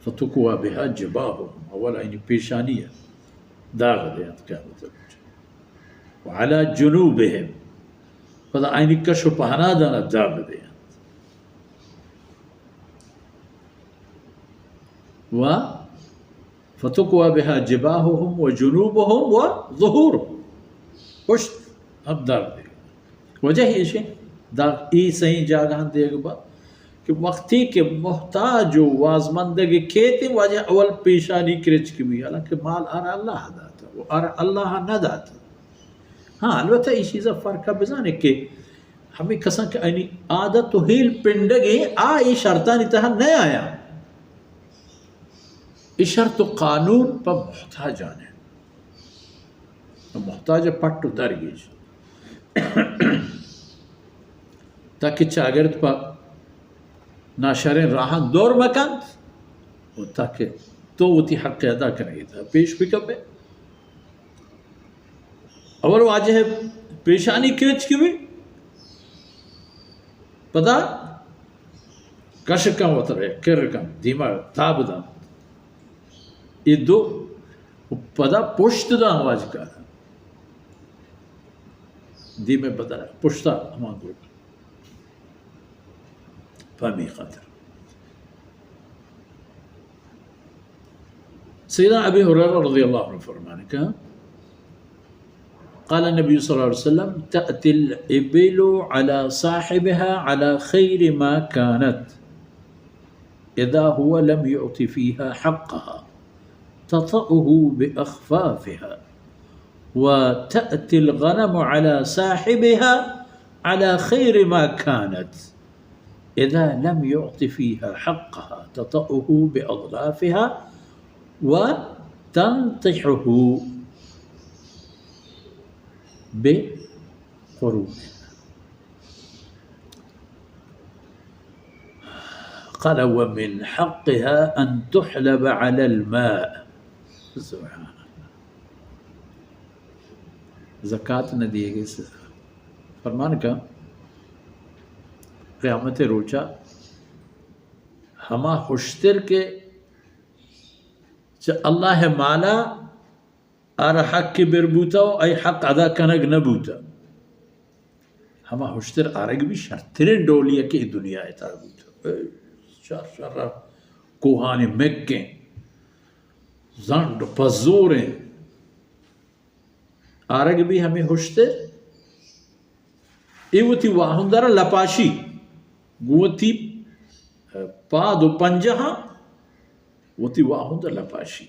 فتقوا بها جباههم اول عینی پیشانی ہے داغ دیات کیا مطلب وعلى جنوبهم فدا عینی کشو پہنا دانا داغ دیات و فتقوا بها جباههم وجنوبهم وظهورهم پشت اب داغ دے وجہ یہ ہے داغ ای صحیح جاگہ دے گا کہ وقتی کہ محتاج و وازمندگی کھیتی وجہ اول پیشانی کرچ کی بھی حالانکہ مال آرہ اللہ داتا وہ آرہ اللہ نہ داتا ہاں البتہ یہ چیزا فرقہ بزانے کہ ہمیں کسان کہ اینی عادت و ہیل پندگی آئی شرطانی تہا نہیں آیا یہ شرط و قانون پر محتاج آنے محتاج پٹو درگیج تاکہ چاگرد پر ناشرین راہن دور مکند و تاکہ تو وہ تی حق ادا کریں تھا پیش بھی کب ہے اول واجہ ہے پیشانی کرچ کی بھی پدا کشکم وطر ہے کرکم دیما تاب دا یہ دو پدا پشت دا آواز کا دیمے بدل ہے پشتا ہمان گروپ فهمي خاطر سيدنا أبي هريرة رضي الله عنه فرمانك قال النبي صلى الله عليه وسلم تأتي الإبل على صاحبها على خير ما كانت إذا هو لم يعط فيها حقها تطأه بأخفافها وتأتي الغنم على صاحبها على خير ما كانت إذا لم يعط فيها حقها تطأه بأضلافها وتنطحه بقرونها قال ومن حقها أن تحلب على الماء سبحان الله زکات نہ دیے گئے فرمان کا قیامت روچا ہما خوشتر کے اللہ مالا آر حق کی بربوتا و ای حق ادا کنگ نبوتا ہما خوشتر آرگ بھی شرطرین ڈولیا کہ دنیا اتار بوتا شر کوہانی مکیں زنڈ پزوریں آرگ بھی ہمیں خوشتر ایوتی واہندر لپاشی گوتی پاد و پنجہاں وتی واہندر لپاشی